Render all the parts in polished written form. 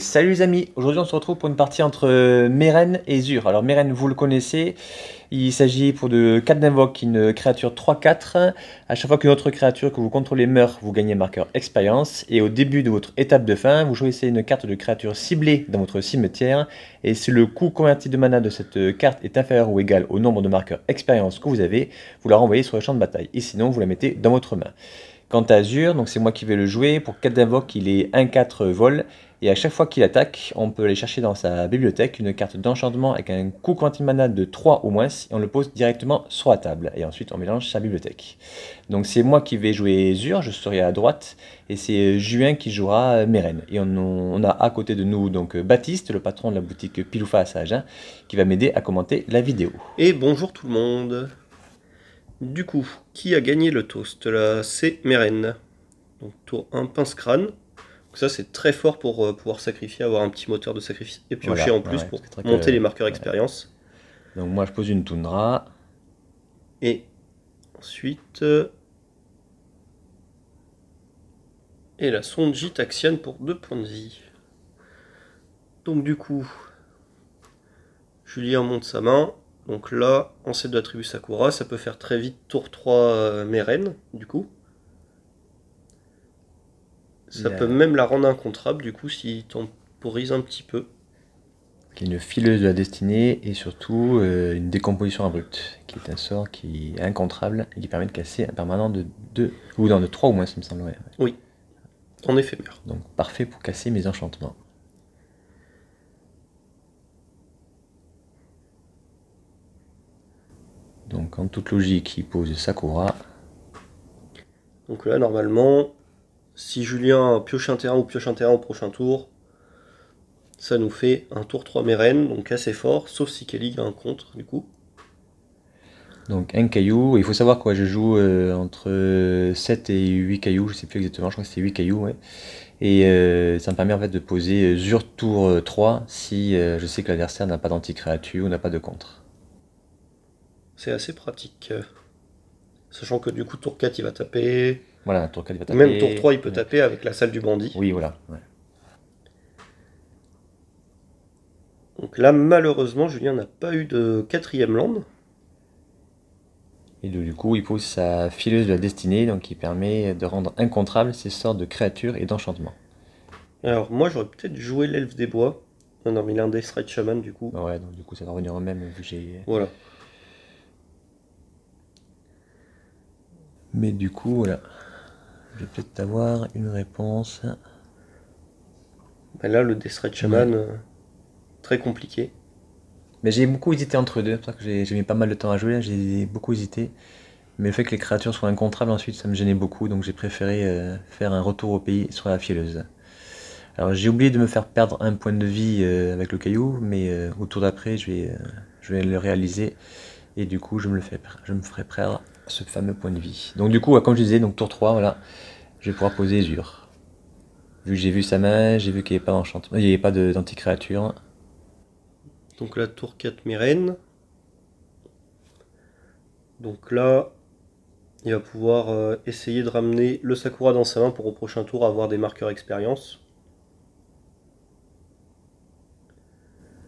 Salut les amis, aujourd'hui on se retrouve pour une partie entre Meren et Zur. Alors Meren vous le connaissez, il s'agit pour de 4 d'invoque, une créature 3-4. À chaque fois qu'une autre créature que vous contrôlez meurt, vous gagnez un marqueur expérience. Et au début de votre étape de fin, vous choisissez une carte de créature ciblée dans votre cimetière. Et si le coût converti de mana de cette carte est inférieur ou égal au nombre de marqueurs expérience que vous avez, vous la renvoyez sur le champ de bataille. Et sinon vous la mettez dans votre main. Quant à Zur, donc c'est moi qui vais le jouer, pour 4 d'invoque il est 1-4 vol, et à chaque fois qu'il attaque, on peut aller chercher dans sa bibliothèque une carte d'enchantement avec un coût quantum mana de 3 ou moins, et on le pose directement sur la table, et ensuite on mélange sa bibliothèque. Donc c'est moi qui vais jouer Zur, je serai à droite, et c'est Juin qui jouera Meren. Et on a à côté de nous donc Baptiste, le patron de la boutique Piloufa à Saint-Agen, qui va m'aider à commenter la vidéo. Et bonjour tout le monde. Du coup, qui a gagné le toast là? C'est Meren. Donc tour 1, pince-crâne. Donc ça c'est très fort pour pouvoir sacrifier, avoir un petit moteur de sacrifice et piocher Voilà, en plus ouais, pour parce que c'est vrai monter les marqueurs ouais. expérience. Donc moi je pose une toundra. Et ensuite... et la Sonji Taxiane pour 2 points de vie. Donc du coup, Julien monte sa main. Donc là, ancêtre de la tribu Sakura, ça peut faire très vite tour 3 Meren, du coup. Ça peut même la rendre incontrable, du coup, s'il temporise un petit peu. Qui est une fileuse de la destinée et surtout une décomposition abrupte, qui est un sort qui est incontrable et qui permet de casser un permanent de 2, ou non, de 3 ou moins, ça me semblerait. Oui, en éphémère. Donc parfait pour casser mes enchantements. Donc en toute logique, il pose Sakura. Donc là, normalement, si Julien pioche un terrain ou pioche un terrain au prochain tour, ça nous fait un tour 3 Meren, donc assez fort, sauf si Kelly a un contre, du coup. Donc un caillou, il faut savoir quoi, je joue entre 7 et 8 cailloux, je sais plus exactement, je crois que c'est 8 cailloux, ouais. Et ça me permet en fait de poser Zur tour 3 si je sais que l'adversaire n'a pas d'anti-créature ou n'a pas de contre. C'est assez pratique. Sachant que du coup, tour 4, il va taper. Voilà, tour 4 il va Même tour taper. 3, il peut taper avec la salle du bandit. Oui, voilà. Ouais. Donc là, malheureusement, Julien n'a pas eu de 4ème land. Et du coup, il pose sa fileuse de la destinée, donc qui permet de rendre incontrables ces sortes de créatures et d'enchantements. Alors moi, j'aurais peut-être joué l'elfe des bois. Non, non, mais il a un Death Ride Shaman, du coup. Ouais, donc du coup, ça va revenir au même vu que j'ai. Voilà. Mais du coup, voilà. Je vais peut-être avoir une réponse. Bah là, le Death Ride Shaman, très compliqué. Mais j'ai beaucoup hésité entre deux, c'est pour ça que j'ai mis pas mal de temps à jouer, là, j'ai beaucoup hésité. Mais le fait que les créatures soient incontrables ensuite, ça me gênait beaucoup, donc j'ai préféré faire un retour au pays sur la fileuse. Alors j'ai oublié de me faire perdre un point de vie avec le caillou, mais au tour d'après, je vais le réaliser. Et du coup, je me ferai perdre ce fameux point de vie. Donc du coup, comme je disais, donc tour 3, voilà, je vais pouvoir poser Zur. Vu que j'ai vu sa main, j'ai vu qu'il n'y avait pas d'enchantement, il n'y avait pas d'anti-créature. Donc là, tour 4 Meren. Donc là, il va pouvoir essayer de ramener le Sakura dans sa main pour au prochain tour avoir des marqueurs expérience.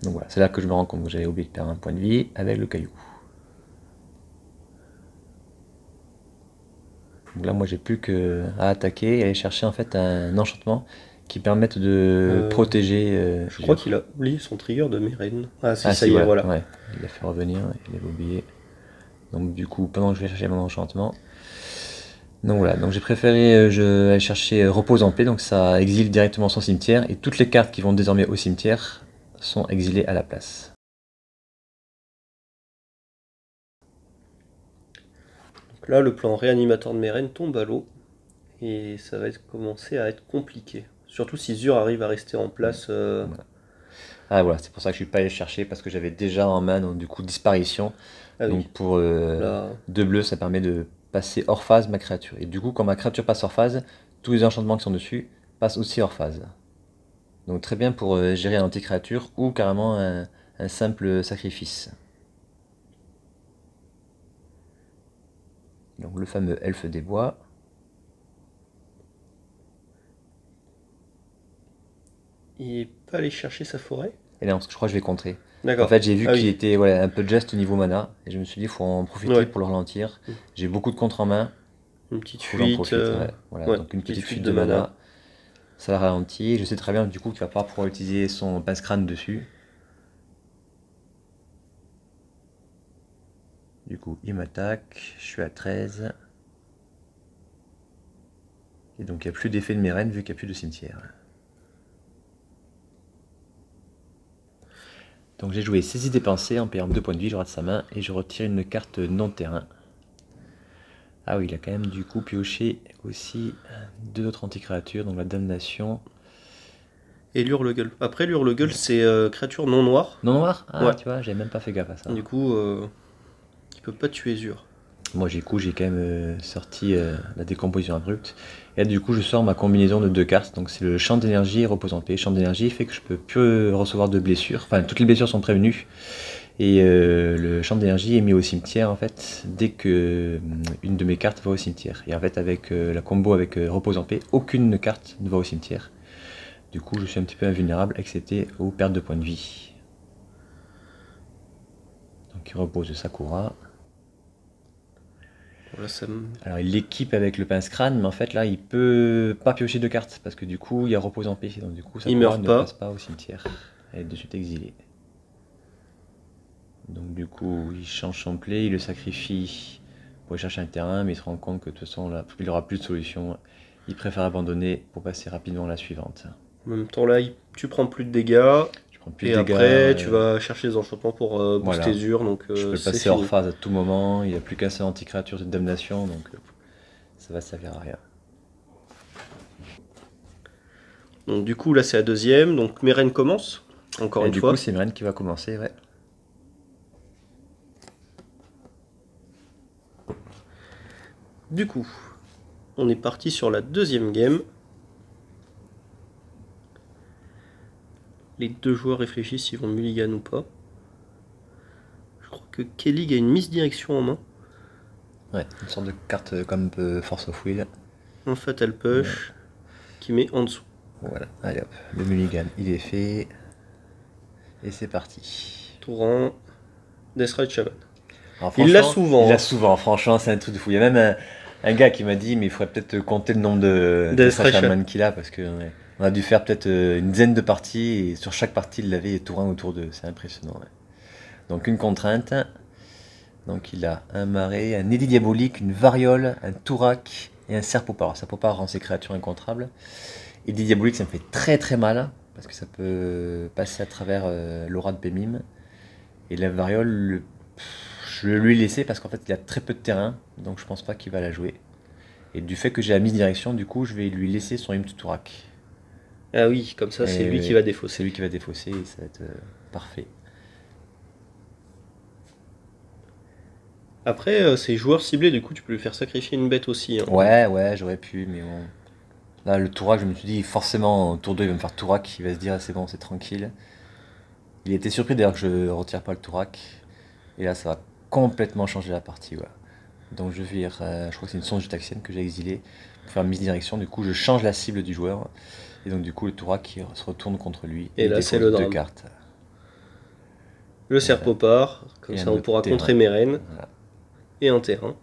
Donc voilà, c'est là que je me rends compte que j'avais oublié de perdre un point de vie avec le caillou. Donc là, moi, j'ai plus que à attaquer et aller chercher en fait un enchantement qui permette de protéger. Je crois qu'il a oublié son trigger de Meren. Ah si, Ah ça si, y est, voilà, voilà. ouais, il l'a fait revenir, il avait oublié. Donc du coup, pendant que je vais chercher mon enchantement, donc voilà, donc j'ai préféré aller chercher repose en paix, donc ça exile directement son cimetière et toutes les cartes qui vont désormais au cimetière sont exilées à la place. Donc là, le plan réanimateur de Meren tombe à l'eau. Et ça va commencer à être compliqué. Surtout si Zur arrive à rester en place. Voilà. Ah voilà, c'est pour ça que je suis pas allé chercher parce que j'avais déjà en main, donc du coup disparition. Ah oui, Donc pour là. 2 bleus, ça permet de passer hors phase ma créature. Et du coup, quand ma créature passe hors phase, tous les enchantements qui sont dessus passent aussi hors phase. Donc très bien pour gérer un anti-créature ou carrément un simple sacrifice. Donc le fameux elfe des bois. Il pas aller chercher sa forêt? Et non, parce que je crois que je vais contrer. D'accord. En fait, j'ai vu Ah qu'il oui. était un peu just au niveau mana, et je me suis dit, il faut en profiter Ouais. pour le ralentir. J'ai beaucoup de contre en main, Une petite faut que j'en fuite. profite. Ouais. Voilà, Ouais, donc une petite fuite de de mana. mana, ça la ralentit. Je sais très bien du coup qu'il va pas pouvoir utiliser son pince-crâne dessus. Du coup, il m'attaque, je suis à 13. Et donc il n'y a plus d'effet de Meren vu qu'il n'y a plus de cimetière. Donc j'ai joué saisie dépensée en payant 2 points de vie, je rate sa main et je retire une carte non-terrain. Ah oui, il a quand même du coup pioché aussi 2 autres anti-créatures, donc la damnation. Et l'Hurle-Gueule. Après, l'Hurle-Gueule, c'est créature non noire. Non noir? Ah, Ouais. tu vois, j'avais même pas fait gaffe à ça. Du coup, il peut pas tuer Zur. Moi, j'ai quand même sorti la décomposition abrupte. Et là, du coup, je sors ma combinaison de 2 cartes. Donc, c'est le champ d'énergie et repose en paix. Champ d'énergie fait que je peux plus recevoir de blessures. Enfin, toutes les blessures sont prévenues. Et le champ d'énergie est mis au cimetière, en fait, dès que une de mes cartes va au cimetière. Et en fait, avec la combo avec repose en paix, aucune carte ne va au cimetière. Du coup, je suis un petit peu invulnérable, excepté aux pertes de points de vie. Donc, il repose Sakura. Voilà, Alors il l'équipe avec le pince-crâne, mais en fait là il peut pas piocher de cartes parce que du coup il y a repose en paix, donc du coup ça Il meurt ne pas. passe pas au cimetière. Elle est de suite exilée. Donc du coup il change son play, il le sacrifie pour aller chercher un terrain, mais il se rend compte que de toute façon là il aura plus de solution. Il préfère abandonner pour passer rapidement à la suivante. En même temps, là, tu prends plus de dégâts. Je prends plus Et de dégâts, après, tu vas chercher les enchantements pour booster voilà. Zur. Donc, je peux c'est passer hors fini. phase à tout moment, il n'y a plus qu'un seul anti-créature de damnation, donc ça va servir à rien. Donc, du coup, là, c'est la deuxième. Donc, Meren commence. Encore Et une du fois. coup c'est Meren qui va commencer, ouais. Du coup, on est parti sur la deuxième game. Les deux joueurs réfléchissent s'ils vont mulligan ou pas. Je crois que Kelly a une misdirection en main. Ouais, une sorte de carte comme Force of Will. Un Fatal Push qui met en dessous. Voilà, allez hop, le mulligan il est fait. Et c'est parti. Tour 1, Deathrise Shaman. Alors, Il l'a franchement, souvent. Il l'a hein. souvent, franchement, c'est un truc de fou. Il y a même un gars qui m'a dit, mais il faudrait peut-être compter le nombre de Deathrise Shaman qu'il a, parce que on a dû faire peut-être une dizaine de parties, et sur chaque partie, il l'avait tour 1 ou tour 2. C'est impressionnant. Ouais. Donc une contrainte. Donc il a un marais, un édit diabolique, une variole, un tourak et un serpopard. Serpopard rend ses créatures incontrables. Édit diabolique, ça me fait très très mal, parce que ça peut passer à travers l'aura de Bémim. Et la variole, je vais lui laisser parce qu'en fait il a très peu de terrain, donc je pense pas qu'il va la jouer. Et du fait que j'ai la mise direction, du coup je vais lui laisser son Imp Tourak. Ah oui, comme ça, c'est lui qui va défausser. C'est lui qui va défausser et ça va être parfait. Après, ces joueurs ciblés, du coup, tu peux lui faire sacrifier une bête aussi. Hein. Ouais, j'aurais pu, mais bon. Là, le Tourak, je me suis dit, forcément, tour 2, il va me faire Tourak, il va se dire, ah, c'est bon, c'est tranquille. Il était surpris d'ailleurs que je retire pas le Tourak. Et là, ça va complètement changer la partie. Ouais. Donc, je vire, je crois que c'est une songe taxienne que j'ai exilée pour faire misdirection. Du coup, je change la cible du joueur. Et donc, du coup, le Tourak qui se retourne contre lui. Et là, c'est le drame. 2 cartes. Le Serpopard, comme ça, on pourra contrer Meren. Voilà. Et un terrain.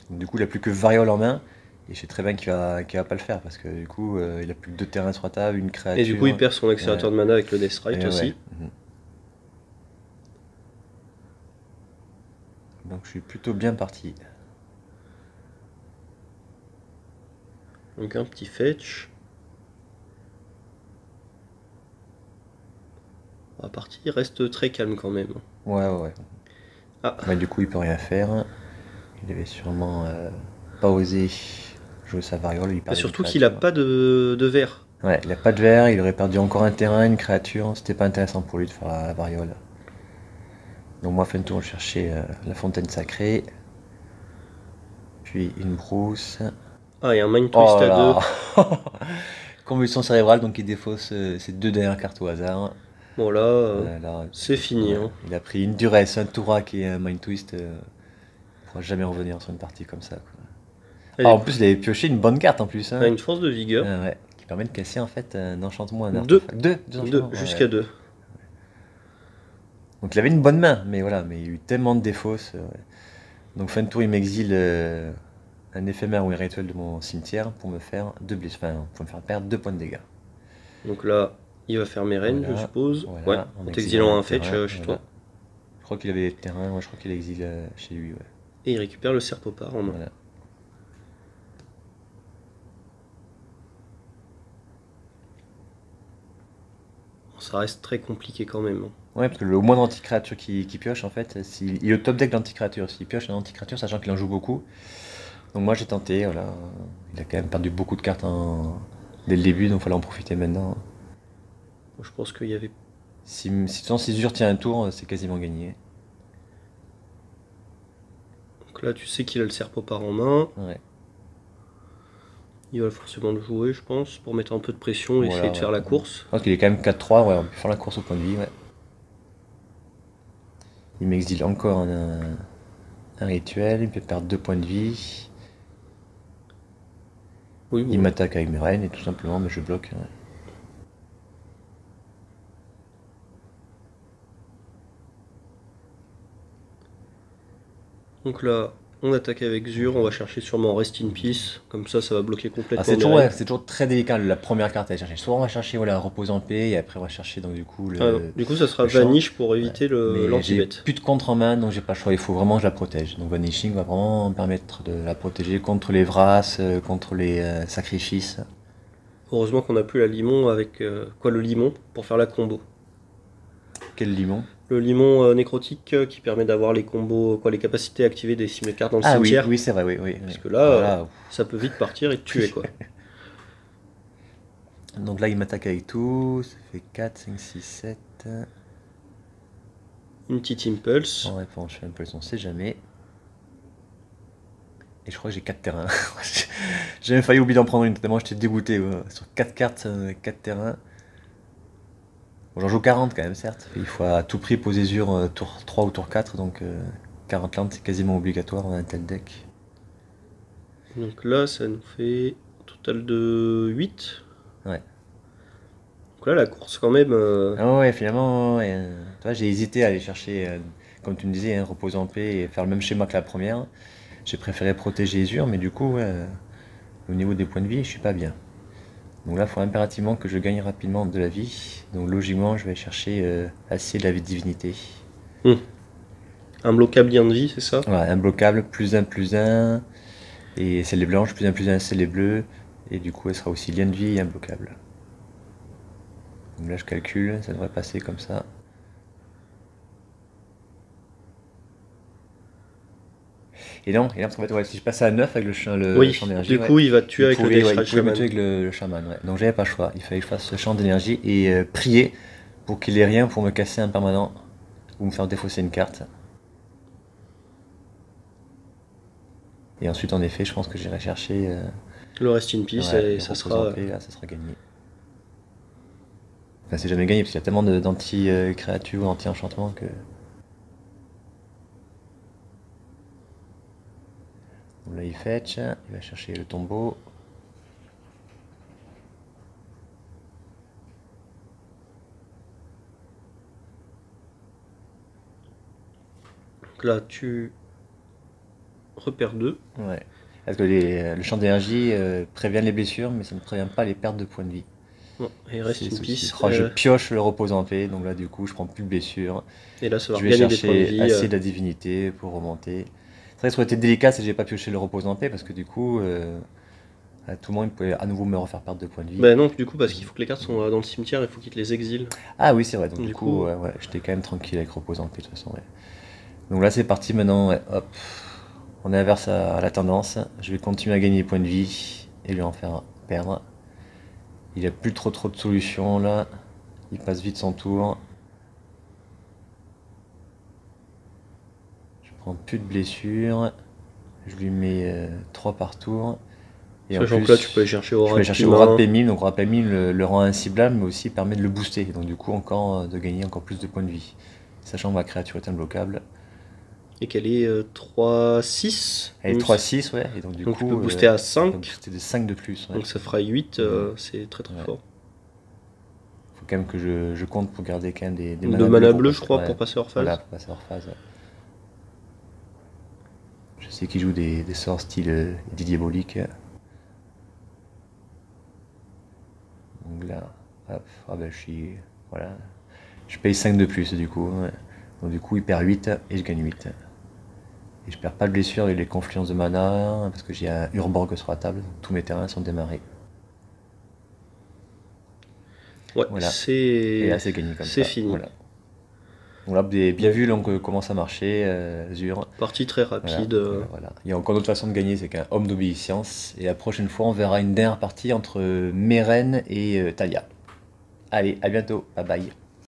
Donc, du coup, il n'a plus que Variole en main. Et je sais très bien qu'il va pas le faire parce que du coup, il a plus que 2 terrains sur la table, une créature. Et du coup, il perd son accélérateur de mana avec le Deathrite aussi. Ouais. Donc, je suis plutôt bien parti. Donc, un petit fetch. La partie reste très calme quand même. Ouais. Ah. Ouais, du coup, il peut rien faire. Il avait sûrement pas osé jouer sa variole. Et surtout qu'il a pas de vert. Ouais, il a pas de vert, il aurait perdu encore un terrain, une créature. C'était pas intéressant pour lui de faire la variole. Donc moi, fin de tour, je cherchais la fontaine sacrée. Puis une brousse. Ah, et un Mind Twist à 2. Convulsion cérébrale, donc il défausse ses 2 dernières cartes au hasard. Bon là, c'est fini. Hein. Il a pris une duresse, un Tourak et un Mind Twist. Il pourra jamais revenir sur une partie comme ça. Quoi. En plus, il avait pioché une bonne carte en plus. Hein. Une force de vigueur. Ouais, permet de casser en fait un enchantement, un Deux. artefact. Deux Deux, enchantements, jusqu'à ouais. 2. Donc il avait une bonne main, mais voilà, mais il y a eu tellement de défauts. Ouais. Donc fin de tour, il m'exile un éphémère ou un rituel de mon cimetière pour me faire deux blessures, enfin, pour me faire perdre 2 points de dégâts. Donc là, il va faire Meren, je Voilà, suppose. voilà, Ouais, en en exilant t'exilant un un fetch terrain, chez voilà. toi. Je crois qu'il avait des terrains, moi je crois qu'il exile chez lui, ouais. Et il récupère le Serpopard en main. Voilà. Ça reste très compliqué quand même. Ouais, parce que le moins d'anti-créatures qui pioche, en fait, il est au top deck d'anti-créatures. S'il pioche un anti-créature, sachant qu'il en joue beaucoup. Donc moi j'ai tenté, voilà. Il a quand même perdu beaucoup de cartes dès le début, donc il fallait en profiter maintenant. Je pense qu'il y avait... Si ton Césure tient un tour, c'est quasiment gagné. Donc là, tu sais qu'il a le Serpopard en main. Ouais. Il va forcément le jouer, je pense, pour mettre un peu de pression et Voilà, essayer de ouais. faire la course. Je pense qu'il est quand même 4-3, ouais, on peut faire la course au point de vie, ouais. Il m'exile encore un rituel, il me fait perdre 2 points de vie. Oui, Il bon. m'attaque avec mes reines et tout simplement, mais je bloque. Ouais. Donc là, on attaque avec Zur, on va chercher sûrement Rest in Peace. Comme ça va bloquer complètement C'est toujours, Meren. ouais, c'est toujours très délicat la première carte à aller chercher. Soit on va chercher voilà, repose en paix et après on va chercher donc du coup le. Du coup, ça sera le champ. Vanish pour éviter Mais j'ai l'anti-bet. plus de contre en main donc j'ai pas le choix, il faut vraiment que je la protège. Donc Vanishing va vraiment me permettre de la protéger contre les Vras, contre les sacrifices. Heureusement qu'on n'a plus la Limon avec... le Limon pour faire la combo. Quel limon? Le Limon nécrotique qui permet d'avoir les combos, les capacités activées des cartes dans le Ah oui, cimetière. oui c'est vrai, oui. Parce que là, Voilà. ça peut vite partir et te tuer quoi. Donc là il m'attaque avec tout, ça fait 4, 5, 6, 7. Une petite Impulse. En réponse, je fais un peu, on sait jamais. Et je crois que j'ai 4 terrains. J'ai même failli oublier d'en prendre une, tellement j'étais dégoûté. Ouais. Sur 4 cartes, 4 terrains. Bon, j'en joue 40 quand même, certes. Il faut à tout prix poser Zur tour 3 ou tour 4, donc 40 landes c'est quasiment obligatoire dans un tel deck. Donc là, ça nous fait un total de 8. Ouais. Donc là, la course quand même... Ah ouais, finalement, ouais, tu vois, j'ai hésité à aller chercher, comme tu me disais, un repose en paix et faire le même schéma que la première. J'ai préféré protéger Zur, mais du coup, ouais, au niveau des points de vie, je suis pas bien. Donc là, il faut impérativement que je gagne rapidement de la vie. Donc logiquement, je vais chercher assez de la divinité. Un bloquable lien de vie, c'est ça? Ouais, imbloquable, +1/+1. Et celle les blanches, +1/+1, celle les bleues. Et du coup, elle sera aussi lien de vie et imbloquable. Donc là, je calcule, ça devrait passer comme ça. Et non, parce qu'en fait, ouais, si je passais à 9 avec le champ d'énergie, du coup, il va te tuer avec le il Death pouvait Shaman. me tuer avec le chaman. Ouais. Donc j'avais pas le choix, il fallait que je fasse ce champ d'énergie et prier pour qu'il ait rien pour me casser un permanent ou me faire défausser une carte. Et ensuite, en effet, je pense que j'irai chercher le Rest in Peace et ça sera... là, ça sera gagné. Enfin, c'est jamais gagné parce qu'il y a tellement d'anti-créatures, anti-enchantements que... Donc là, il fetch, il va chercher le tombeau. Donc là, tu repères 2. Ouais. Parce que le champ d'énergie prévient les blessures, mais ça ne prévient pas les pertes de points de vie. Bon, et Rest in Peace. Je pioche le repos en paix, donc là, du coup, je prends plus de blessures. Et là, ça va je vais gagner des points de chercher vie. assez de la divinité pour remonter. C'est vrai que ça aurait été délicat si j'ai pas pioché le repos en paix, parce que du coup, à tout moment, il pouvait à nouveau me refaire perdre de points de vie. Bah non, du coup, parce qu'il faut que les cartes sont dans le cimetière, il faut qu'il te les exile. Ah oui, c'est vrai, donc Du du coup, coup, ouais, j'étais quand même tranquille avec repos en paix, de toute façon. Ouais. Donc là, c'est parti maintenant, ouais, hop. On inverse à la tendance. Je vais continuer à gagner des points de vie et lui en faire perdre. Il a plus trop de solutions là. Il passe vite son tour. Je prends plus de blessures. Je lui mets 3 par tour. Et sachant que là, tu peux aller chercher Aura de Pémime. Donc Aura de Pémime le rend inciblable, mais aussi permet de le booster. Donc du coup, encore de gagner encore plus de points de vie. Sachant que ma créature est imbloquable. et qu'elle est 3-6. Elle est 3-6, ouais, et donc du Donc coup... tu peux booster à donc 5, c'était de 5 de plus, ouais. donc ça fera 8, c'est très très Ouais. fort. Faut quand même que je compte pour garder quand même des De manas mana pour bleu, passer- je crois, ouais, pour passer hors phase. Voilà, pour passer hors phase, ouais. Je sais qu'il joue des sorts style diabolique. Donc là, hop, ah ben voilà. Je paye 5 de plus du coup, ouais. Donc du coup il perd 8 et je gagne 8. Et je perds pas de blessure et les confluences de mana, parce que j'ai un Urborg sur la table, donc tous mes terrains sont démarrés. Ouais, Voilà. Et là c'est c'est gagné comme ça. c'est fini. Voilà. Donc là, vous avez bien vu donc, comment ça marchait, Zur. Partie très Voilà, rapide. voilà. Il y a encore d'autres façons de gagner, c'est qu'un homme d'obéissance. Et la prochaine fois, on verra une dernière partie entre Meren et Talia. Allez, à bientôt. Bye bye.